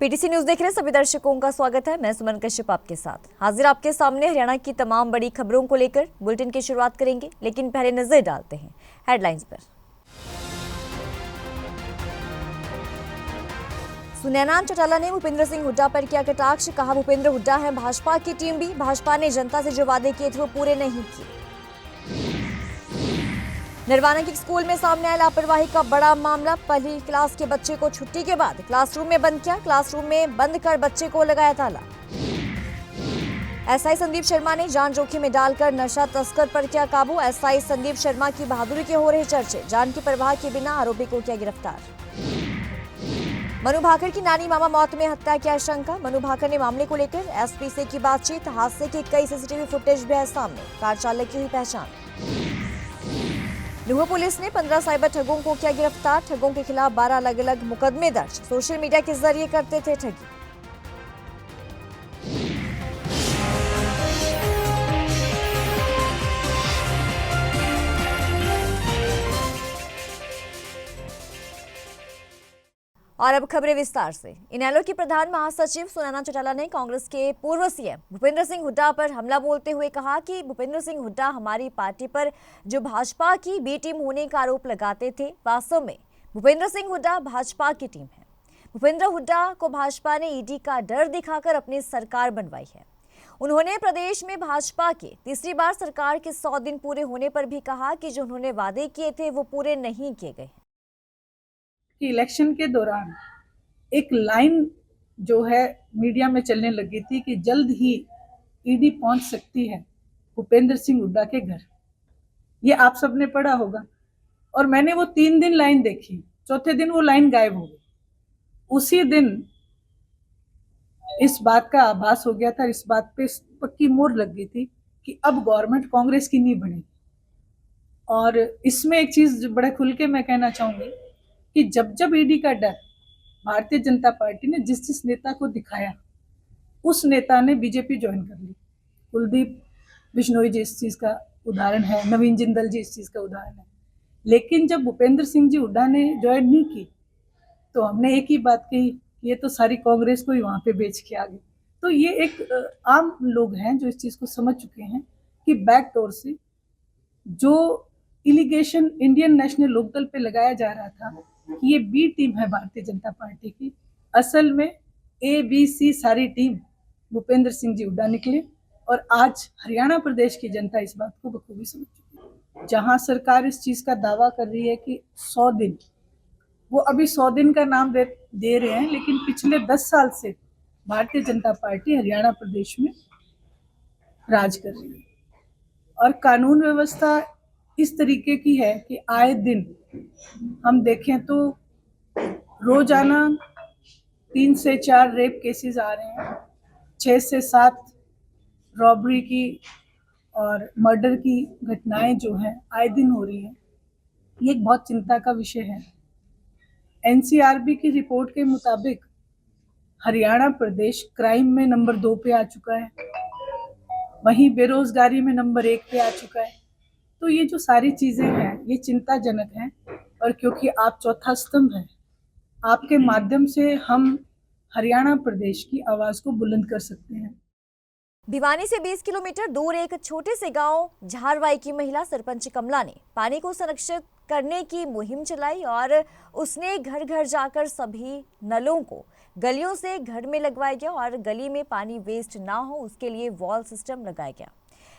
PTC news देख रहे सभी दर्शकों का स्वागत है। मैं सुमन कश्यप आपके साथ हाजिर आपके सामने हरियाणा की तमाम बड़ी खबरों को लेकर बुलेटिन की शुरुआत करेंगे, लेकिन पहले नजर डालते हैं हेडलाइंस पर। सुनैना चौटाला ने भूपेंद्र सिंह हुड्डा पर किया कटाक्ष। कहा, भूपेंद्र हुड्डा है भाजपा की टीम भी, भाजपा ने जनता से जो वादे किए थे वो पूरे नहीं किए। नरवाना के स्कूल में सामने आया लापरवाही का बड़ा मामला। पहली क्लास के बच्चे को छुट्टी के बाद क्लासरूम में बंद किया, क्लासरूम में बंद कर बच्चे को लगाया ताला। एसआई संदीप शर्मा ने जान जोखिम में डालकर नशा तस्कर पर किया काबू। एसआई संदीप शर्मा की बहादुरी के हो रहे चर्चे, जान की परवाह के बिना आरोपी को किया गिरफ्तार। मनु भाकर की नानी मामा मौत में हत्या की आशंका। मनु भाकर ने मामले को लेकर एसपी से की बातचीत। हादसे की कई सीसीटीवी फुटेज भी है सामने, कार चालक की हुई पहचान। नुह पुलिस ने 15 साइबर ठगों को किया गिरफ्तार। ठगों के खिलाफ 12 अलग अलग मुकदमे दर्ज, सोशल मीडिया के जरिए करते थे ठगी। और अब खबरें विस्तार से। इनेलो की प्रधान महासचिव सुनैना चौटाला ने कांग्रेस के पूर्व सीएम भूपेंद्र सिंह हुड्डा पर हमला बोलते हुए कहा कि भूपेंद्र सिंह हुड्डा हमारी पार्टी पर जो भाजपा की बी टीम होने का आरोप लगाते थे, वास्तव में भूपेंद्र सिंह हुड्डा भाजपा की टीम है। भूपेंद्र हुड्डा को भाजपा ने ईडी का डर दिखाकर अपनी सरकार बनवाई है। उन्होंने प्रदेश में भाजपा के तीसरी बार सरकार के 100 दिन पूरे होने पर भी कहा कि जो उन्होंने वादे किए थे वो पूरे नहीं किए गए। कि इलेक्शन के दौरान एक लाइन जो है मीडिया में चलने लगी थी कि जल्द ही ईडी पहुंच सकती है भूपेंद्र सिंह हुड्डा के घर। ये आप सबने पढ़ा होगा। और मैंने वो 3 दिन लाइन देखी, चौथे दिन वो लाइन गायब हो गई। उसी दिन इस बात का आभास हो गया था, इस बात पे पक्की मोहर लग गई थी कि अब गवर्नमेंट कांग्रेस की नहीं बनेगी। और इसमें एक चीज बड़े खुल के मैं कहना चाहूंगी कि जब जब ईडी का डर भारतीय जनता पार्टी ने जिस नेता को दिखाया, उस नेता ने बीजेपी ज्वाइन कर ली। कुलदीप बिश्नोई जी इस चीज का उदाहरण है, नवीन जिंदल जी इस चीज का उदाहरण है। लेकिन जब भूपेंद्र सिंह जी हुड्डा ने ज्वाइन नहीं की तो हमने एक ही बात कही, ये तो सारी कांग्रेस को ही वहां पे बेच के आ गए। तो ये एक आम लोग हैं जो इस चीज को समझ चुके हैं कि बैक डोर से जो इलिगेशन इंडियन नेशनल लोकदल पे लगाया जा रहा था कि ये बी टीम है भारतीय जनता पार्टी की, असल में ए बी सी सारी टीम भूपेंद्र सिंह जी हुड्डा निकले। और आज हरियाणा प्रदेश की जनता इस बात को बखूबी समझ चुकी है। जहां सरकार इस चीज का दावा कर रही है कि 100 दिन, वो अभी 100 दिन का नाम दे रहे हैं, लेकिन पिछले 10 साल से भारतीय जनता पार्टी हरियाणा प्रदेश में राज कर रही है। और कानून व्यवस्था इस तरीके की है कि आए दिन हम देखें तो रोजाना 3 से 4 रेप केसेस आ रहे हैं, 6 से 7 रॉबरी की और मर्डर की घटनाएं जो हैं आए दिन हो रही हैं। ये एक बहुत चिंता का विषय है। एनसीआरबी की रिपोर्ट के मुताबिक हरियाणा प्रदेश क्राइम में नंबर 2 पे आ चुका है, वहीं बेरोजगारी में नंबर 1 पे आ चुका है। तो ये जो सारी चीजें हैं ये चिंताजनक हैं। और क्योंकि आप चौथा स्तंभ हैं, आपके माध्यम से हम हरियाणा प्रदेश की आवाज को बुलंद कर सकते हैं। भिवानी से 20 किलोमीटर दूर एक छोटे से गांव झारवाई की महिला सरपंच कमला ने पानी को संरक्षित करने की मुहिम चलाई और उसने घर घर जाकर सभी नलों को गलियों से घर में लगवाया गया और गली में पानी वेस्ट ना हो उसके लिए वॉल सिस्टम लगाया गया।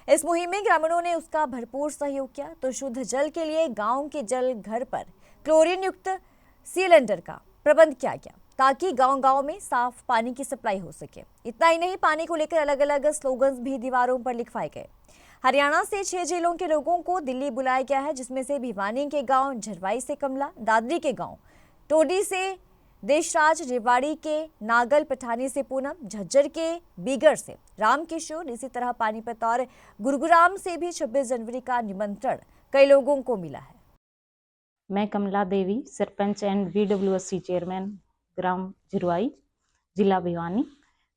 इस मुहिम में ग्रामीणों ने उसका भरपूर सहयोग किया तो शुद्ध जल के लिए गांव के जल घर पर क्लोरीन युक्त सिलेंडर का प्रबंध किया गया ताकि गांव-गांव में साफ पानी की सप्लाई हो सके। इतना ही नहीं, पानी को लेकर अलग अलग स्लोगन्स भी दीवारों पर लिखवाए गए। हरियाणा से 6 जिलों के लोगों को दिल्ली बुलाया गया है, जिसमें से भिवानी के गांव झरवाई से कमला, दादरी के गांव टोडी से देशराज, रेवाड़ी के नागल पठानी से पूनम, झज्जर के बीगर से रामकिशोर, इसी तरह पानीपत और गुरुग्राम से भी 26 जनवरी का निमंत्रण कई लोगों को मिला है। मैं कमला देवी, सरपंच एंड VWSC चेयरमैन, ग्राम झिरवाई, जिला भिवानी।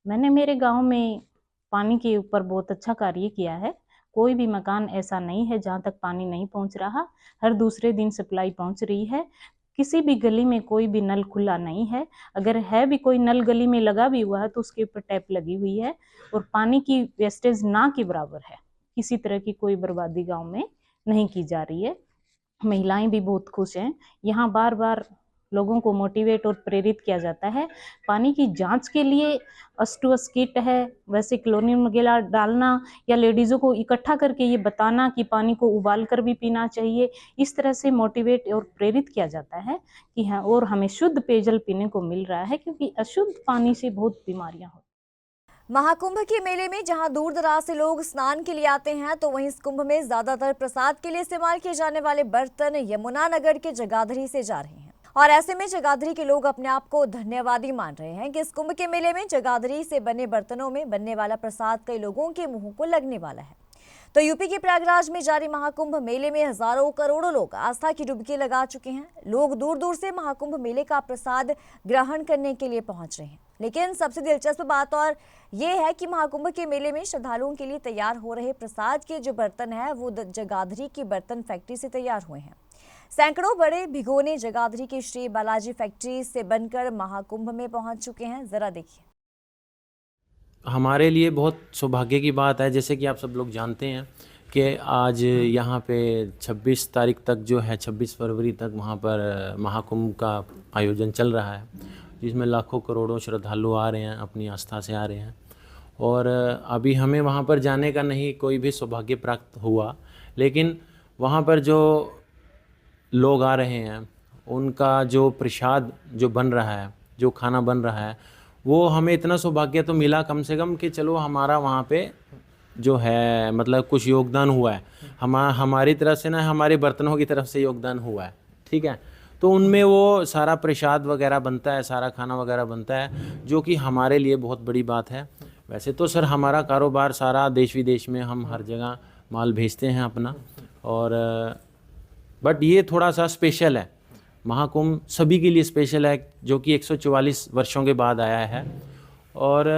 मैंने मेरे गांव में पानी के ऊपर बहुत अच्छा कार्य किया है। कोई भी मकान ऐसा नहीं है जहां तक पानी नहीं पहुंच रहा, हर दूसरे दिन सप्लाई पहुंच रही है। किसी भी गली में कोई भी नल खुला नहीं है। अगर है भी कोई नल गली में लगा भी हुआ है तो उसके ऊपर टैप लगी हुई है और पानी की वेस्टेज ना के बराबर है। किसी तरह की कोई बर्बादी गांव में नहीं की जा रही है। महिलाएं भी बहुत खुश हैं। यहाँ बार बार लोगों को मोटिवेट और प्रेरित किया जाता है। पानी की जांच के लिए अस किट है, वैसे क्लोरीन वगैरह डालना या लेडीज़ों को इकट्ठा करके ये बताना कि पानी को उबाल कर भी पीना चाहिए, इस तरह से मोटिवेट और प्रेरित किया जाता है कि हाँ, और हमें शुद्ध पेयजल पीने को मिल रहा है, क्योंकि अशुद्ध पानी से बहुत बीमारियां होती हैं। महाकुंभ के मेले में जहां दूर दराज से लोग स्नान के लिए आते हैं, तो वहीं इस कुंभ में ज्यादातर प्रसाद के लिए इस्तेमाल किए जाने वाले बर्तन यमुनानगर के जगाधरी से जा रहे हैं। और ऐसे में जगाधरी के लोग अपने आप को धन्यवादी मान रहे हैं कि इस कुंभ के मेले में जगाधरी से बने बर्तनों में बनने वाला प्रसाद कई लोगों के मुंह को लगने वाला है। तो यूपी के प्रयागराज में जारी महाकुंभ मेले में हजारों करोड़ों लोग आस्था की डुबकी लगा चुके हैं। लोग दूर दूर से महाकुंभ मेले का प्रसाद ग्रहण करने के लिए पहुंच रहे हैं। लेकिन सबसे दिलचस्प बात और ये है कि महाकुंभ के मेले में श्रद्धालुओं के लिए तैयार हो रहे प्रसाद के जो बर्तन है वो जगाधरी की बर्तन फैक्ट्री से तैयार हुए हैं। सैकड़ों बड़े भिगोने जगाधरी की श्री बालाजी फैक्ट्री से बनकर महाकुंभ में पहुंच चुके हैं। जरा देखिए। हमारे लिए बहुत सौभाग्य की बात है, जैसे कि आप सब लोग जानते हैं कि आज यहाँ पे 26 तारीख तक जो है, 26 फरवरी तक वहाँ पर महाकुंभ का आयोजन चल रहा है, जिसमें लाखों करोड़ों श्रद्धालु आ रहे हैं, अपनी आस्था से आ रहे हैं। और अभी हमें वहाँ पर जाने का नहीं कोई भी सौभाग्य प्राप्त हुआ, लेकिन वहाँ पर जो लोग आ रहे हैं उनका जो प्रसाद जो बन रहा है, जो खाना बन रहा है, वो हमें इतना सौभाग्य तो मिला कम से कम कि चलो हमारा वहाँ पे जो है मतलब कुछ योगदान हुआ है। हमारी तरफ से ना, हमारे बर्तनों की तरफ से योगदान हुआ है, ठीक है। तो उनमें वो सारा प्रसाद वगैरह बनता है, सारा खाना वगैरह बनता है, जो कि हमारे लिए बहुत बड़ी बात है। वैसे तो सर हमारा कारोबार सारा देश विदेश में, हम हर जगह माल भेजते हैं अपना, और बट ये थोड़ा सा स्पेशल है। महाकुंभ सभी के लिए स्पेशल है, जो कि 144 वर्षों के बाद आया है, और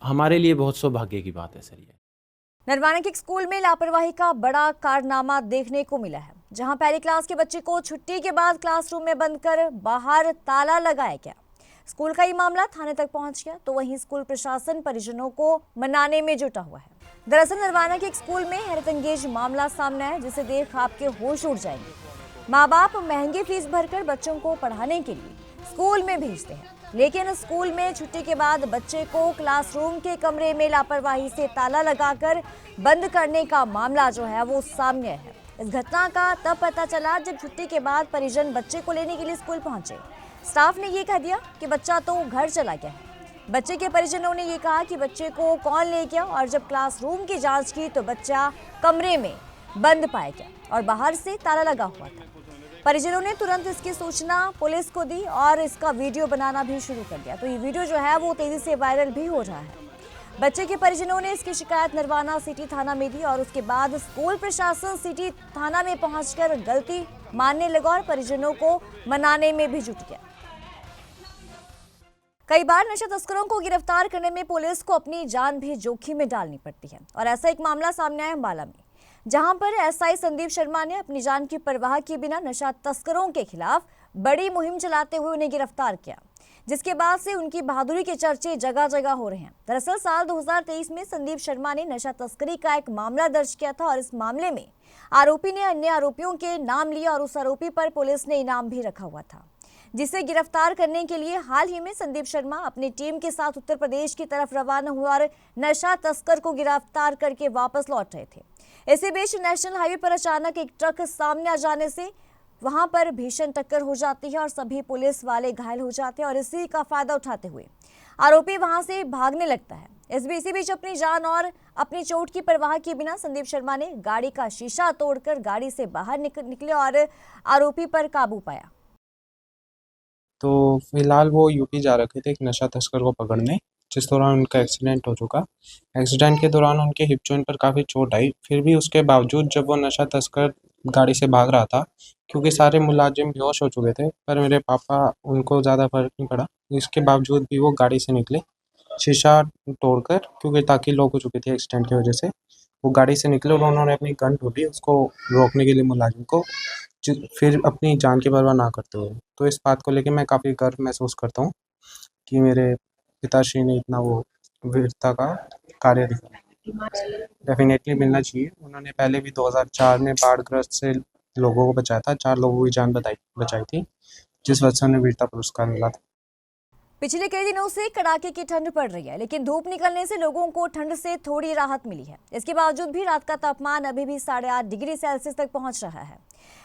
हमारे लिए बहुत सौभाग्य की बात है सर ये। नरवाना के एक स्कूल में लापरवाही का बड़ा कारनामा देखने को मिला है, जहां पहली क्लास के बच्चे को छुट्टी के बाद क्लासरूम में बंद कर बाहर ताला लगाया गया। स्कूल का ये मामला थाने तक पहुंच गया, तो वहीं स्कूल प्रशासन परिजनों को मनाने में जुटा हुआ है। दरअसल नरवाना के एक स्कूल में हैरतअंगेज मामला सामने आया, जिसे देख आपके होश उड़ जाएंगे। माँ बाप महंगी फीस भरकर बच्चों को पढ़ाने के लिए स्कूल में भेजते हैं, लेकिन स्कूल में छुट्टी के बाद बच्चे को क्लासरूम के कमरे में लापरवाही से ताला लगाकर बंद करने का मामला जो है वो सामने है। इस घटना का तब पता चला जब छुट्टी के बाद परिजन बच्चे को लेने के लिए स्कूल पहुंचे। स्टाफ ने ये कह दिया कि बच्चा तो घर चला गया है। बच्चे के परिजनों ने ये कहा कि बच्चे को कौन ले गया, और जब क्लासरूम की जांच की तो बच्चा कमरे में बंद पाया गया और बाहर से ताला लगा हुआ था। परिजनों ने तुरंत इसकी सूचना पुलिस को दी और इसका वीडियो बनाना भी शुरू कर दिया। तो ये वीडियो जो है वो तेजी से वायरल भी हो रहा है। बच्चे के परिजनों ने इसकी शिकायत नरवाना सिटी थाना में दी, और उसके बाद स्कूल प्रशासन सिटी थाना में पहुंचकर गलती मानने लगा और परिजनों को मनाने में भी जुट गया। कई बार नशा तस्करों को गिरफ्तार करने में पुलिस को अपनी जान भी जोखिम में डालनी पड़ती है, और ऐसा एक मामला सामने आया अम्बाला में, जहां पर एसआई संदीप शर्मा ने अपनी जान की परवाह किए बिना नशा तस्करों के खिलाफ बड़ी मुहिम चलाते हुए उन्हें गिरफ्तार किया, जिसके बाद से उनकी बहादुरी के चर्चे जगह जगह हो रहे हैं। दरअसल साल 2023 में संदीप शर्मा ने नशा तस्करी का एक मामला दर्ज किया था, और इस मामले में आरोपी ने अन्य आरोपियों के नाम लिया और उस आरोपी पर पुलिस ने इनाम भी रखा हुआ था, जिसे गिरफ्तार करने के लिए हाल ही में संदीप शर्मा अपनी टीम के साथ उत्तर प्रदेश की तरफ रवाना हुआ और नशा तस्कर को गिरफ्तार करके वापस लौट रहे थे। इसी बीच नेशनल हाईवे पर अचानक एक ट्रक सामने आ जाने से वहां पर भीषण टक्कर हो जाती है और सभी पुलिस वाले घायल हो जाते हैं, और इसी का फायदा उठाते हुए आरोपी वहां से भागने लगता है। इसी बीच अपनी जान और अपनी चोट की परवाह किए बिना संदीप शर्मा ने गाड़ी का शीशा तोड़कर गाड़ी से बाहर निकले और आरोपी पर काबू पाया। तो फिलहाल वो यूपी जा रखे थे एक नशा तस्कर को पकड़ने, जिस दौरान उनका एक्सीडेंट हो चुका। एक्सीडेंट के दौरान उनके हिप जॉइंट पर काफ़ी चोट आई। फिर भी उसके बावजूद जब वो नशा तस्कर गाड़ी से भाग रहा था, क्योंकि सारे मुलाजिम बेहोश हो चुके थे, पर मेरे पापा उनको ज़्यादा फर्क नहीं पड़ा, इसके बावजूद भी वो गाड़ी से निकले शीशा तोड़कर, क्योंकि ताकि लोग हो चुके थे एक्सीडेंट की वजह से। वो गाड़ी से निकले और उन्होंने अपनी गन ढूंढी उसको रोकने के लिए मुलाजिम को, फिर अपनी जान की परवाह ना करते हुए। तो इस बात को लेके मैं काफ़ी गर्व महसूस करता हूँ कि मेरे पिताश्री ने इतना वो वीरता का कार्य दिखाया। डेफ़िनेटली मिलना चाहिए। उन्होंने पहले भी 2004 में बाढ़ग्रस्त से लोगों को बचाया था, 4 लोगों की जान बचाई थी, जिस वजह से उन्हें वीरता पुरस्कार मिला था। पिछले कई दिनों से कड़ाके की ठंड पड़ रही है, लेकिन धूप निकलने से लोगों को ठंड से थोड़ी राहत मिली है। इसके बावजूद भी रात का तापमान अभी भी 8.5 डिग्री सेल्सियस तक पहुंच रहा है।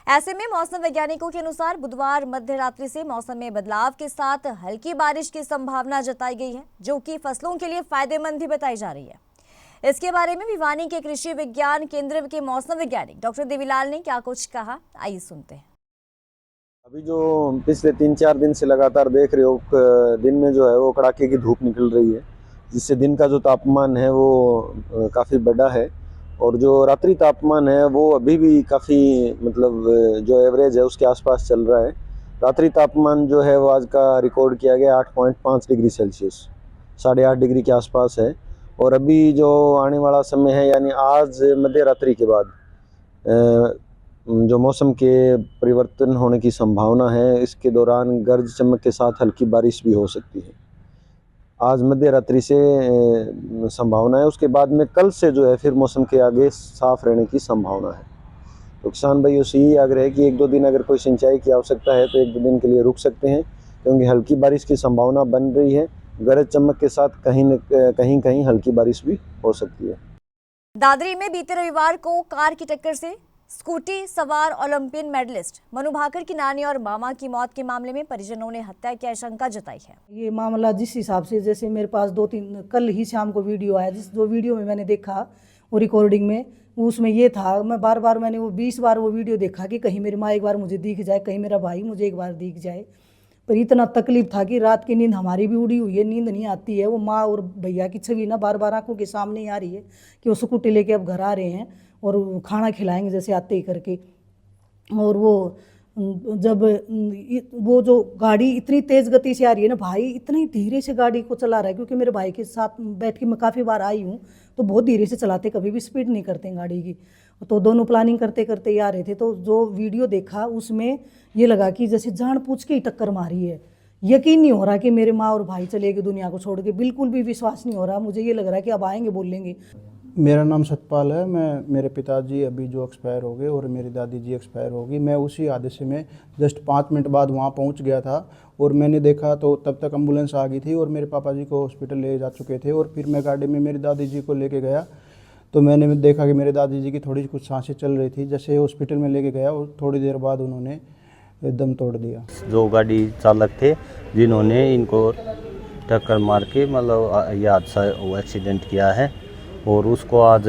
ऐसे में मौसम वैज्ञानिकों के अनुसार बुधवार मध्य रात्रि से मौसम में बदलाव के साथ हल्की बारिश की संभावना जताई गई है, जो कि फसलों के लिए फायदेमंद भी बताई जा रही है। इसके बारे में भिवानी के कृषि विज्ञान केंद्र के मौसम वैज्ञानिक डॉक्टर देवीलाल ने क्या कुछ कहा, आइए सुनते हैं। अभी जो पिछले 3-4 दिन से लगातार देख रहे हो, दिन में जो है वो कड़ाके की धूप निकल रही है, जिससे दिन का जो तापमान है वो काफ़ी बड़ा है, और जो रात्रि तापमान है वो अभी भी काफ़ी मतलब जो एवरेज है उसके आसपास चल रहा है। रात्रि तापमान जो है वो आज का रिकॉर्ड किया गया 8.5 डिग्री सेल्सियस, 8.5 डिग्री के आसपास है। और अभी जो आने वाला समय है, यानी आज मध्य रात्रि के बाद जो मौसम के परिवर्तन होने की संभावना है, इसके दौरान गरज चमक के साथ हल्की बारिश भी हो सकती है। आज मध्य रात्रि से संभावना है, उसके बाद में कल से जो है फिर मौसम के आगे साफ रहने की संभावना है। तो किसान भाइयों से यही आग्रह है कि 1-2 दिन अगर कोई सिंचाई की आवश्यकता है तो 1-2 दिन के लिए रुक सकते हैं, क्योंकि हल्की बारिश की संभावना बन रही है। गरज चमक के साथ कहीं हल्की बारिश भी हो सकती है। दादरी में बीते रविवार को कार की टक्कर से स्कूटी सवार ओलंपियन मेडलिस्ट मनु भाकर की नानी और मामा की मौत के मामले में परिजनों ने हत्या की आशंका जताई है। ये मामला जिस हिसाब से, जैसे मेरे पास 2-3 कल ही शाम को वीडियो आया, जिस जो वीडियो में मैंने देखा वो रिकॉर्डिंग में, उसमें ये था, मैं बार बार मैंने वो 20 बार वो वीडियो देखा कि कहीं मेरी माँ एक बार मुझे दिख जाए, कहीं मेरा भाई मुझे एक बार दिख जाए। पर इतना तकलीफ था कि रात की नींद हमारी भी उड़ी हुई है, नींद नहीं आती है। वो माँ और भैया की छवि ना बार बार आंखों के सामने ही आ रही है कि वो स्कूटी लेके अब घर आ रहे हैं और खाना खिलाएंगे जैसे आते ही करके। और वो जब वो जो गाड़ी इतनी तेज़ गति से आ रही है ना, भाई इतनी धीरे से गाड़ी को चला रहा है, क्योंकि मेरे भाई के साथ बैठ के मैं काफ़ी बार आई हूँ, तो बहुत धीरे से चलाते, कभी भी स्पीड नहीं करते गाड़ी की। तो दोनों प्लानिंग करते करते ही आ रहे थे। तो जो वीडियो देखा उसमें ये लगा कि जैसे जानबूझ के ही टक्कर मारी है। यकीन नहीं हो रहा कि मेरे माँ और भाई चले गए दुनिया को छोड़ के, बिल्कुल भी विश्वास नहीं हो रहा। मुझे ये लग रहा है कि अब आएंगे बोलेंगे। मेरा नाम सतपाल है। मेरे पिताजी अभी जो एक्सपायर हो गए और मेरी दादी जी एक्सपायर हो गई। मैं उसी हादसे में जस्ट 5 मिनट बाद वहाँ पहुँच गया था और मैंने देखा तो तब तक एम्बुलेंस आ गई थी और मेरे पापा जी को हॉस्पिटल ले जा चुके थे। और फिर मैं गाड़ी में मेरी दादी जी को लेके गया तो मैंने देखा कि मेरे दादी जी की थोड़ी कुछ सांसें चल रही थी। जैसे हॉस्पिटल में लेके गया और थोड़ी देर बाद उन्होंने दम तोड़ दिया। जो गाड़ी चालक थे जिन्होंने इनको टक्कर मार के मतलब ये हादसा वो एक्सीडेंट किया है, और उसको आज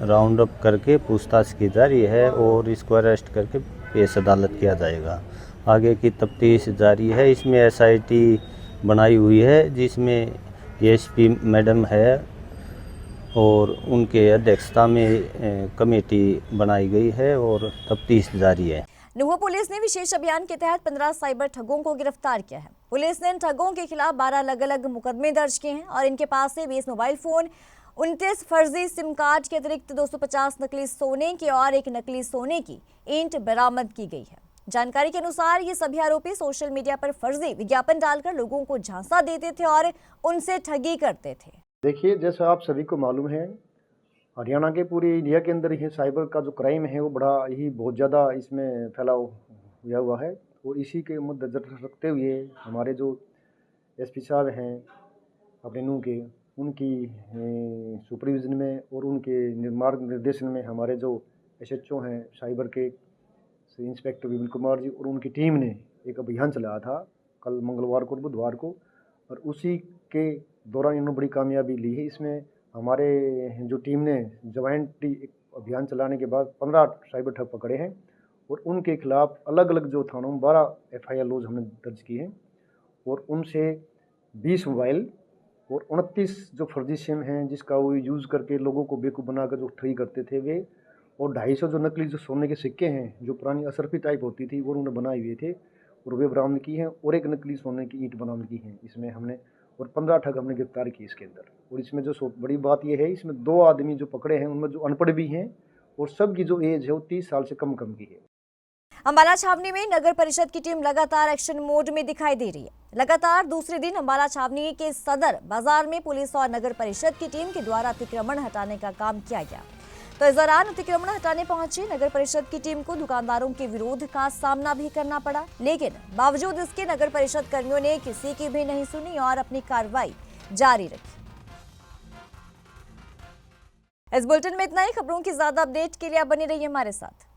राउंड अप करके पूछताछ की जा रही है और इसको अरेस्ट करके पेश अदालत किया जाएगा। आगे की तफ्तीश जारी है। इसमें SIT बनाई हुई है जिसमें SP मैडम है और उनके अध्यक्षता में कमेटी बनाई गई है और तफ्तीश जारी है। नुहा पुलिस ने विशेष अभियान के तहत 15 साइबर ठगों को गिरफ्तार किया है। पुलिस ने इन ठगों के खिलाफ 12 अलग अलग मुकदमे दर्ज किए हैं और इनके पास से 20 मोबाइल फोन, 29 फर्जी सिम कार्ड के अतिरिक्त 250 नकली सोने के और 1 नकली सोने की ईंट बरामद की गई है। जानकारी के अनुसार ये सभी आरोपी सोशल मीडिया पर फर्जी विज्ञापन डालकर लोगों को झांसा देते थे और उनसे ठगी करते थे। देखिए, जैसा आप सभी को मालूम है, हरियाणा के पूरे इंडिया के अंदर ही साइबर का जो क्राइम है वो बड़ा ही बहुत ज़्यादा इसमें फैलाव हुआ है। और इसी के मद्देनजर रखते हुए हमारे जो SP साहब हैं अपने नूह के, उनकी सुपरविजन में और उनके मार्ग निर्देशन में हमारे जो SHO हैं साइबर के इंस्पेक्टर विपिन कुमार जी और उनकी टीम ने एक अभियान चलाया था कल मंगलवार को और बुधवार को, और उसी के दौरान इन्होंने बड़ी कामयाबी ली है। इसमें हमारे जो टीम ने ज्वाइंटली अभियान चलाने के बाद 15 साइबर ठग पकड़े हैं और उनके खिलाफ अलग अलग जो थानों में 12 FIR लॉज हमने दर्ज की हैं और उनसे 20 मोबाइल और 29 जो फर्जी सिम हैं जिसका वो यूज़ करके लोगों को बेवकूफ़ बनाकर जो ठगी करते थे वे, और 250 जो नकली जो सोने के सिक्के हैं जो पुरानी असरफी टाइप होती थी वो उन्होंने बनाए हुए थे और वे बरामद की हैं, और 1 नकली सोने की ईंट बरामद की हैं इसमें हमने, और 15 ठग हमने गिरफ्तार किए इसके अंदर। और इसमें जो बड़ी बात यह है, इसमें 2 आदमी जो पकड़े हैं उनमें जो अनपढ़ भी हैं और सबकी जो एज है वो 30 साल से कम की है। अंबाला छावनी में नगर परिषद की टीम लगातार एक्शन मोड में दिखाई दे रही है। लगातार दूसरे दिन अंबाला छावनी के सदर बाजार में पुलिस और नगर परिषद की टीम के द्वारा अतिक्रमण हटाने का काम किया गया। तो इस दौरान अतिक्रमण हटाने पहुंची नगर परिषद की टीम को दुकानदारों के विरोध का सामना भी करना पड़ा, लेकिन बावजूद इसके नगर परिषद कर्मियों ने किसी की भी नहीं सुनी और अपनी कार्रवाई जारी रखी। इस बुलेटिन में इतना ही। खबरों की ज्यादा अपडेट के लिए आप बने रहिए हमारे साथ।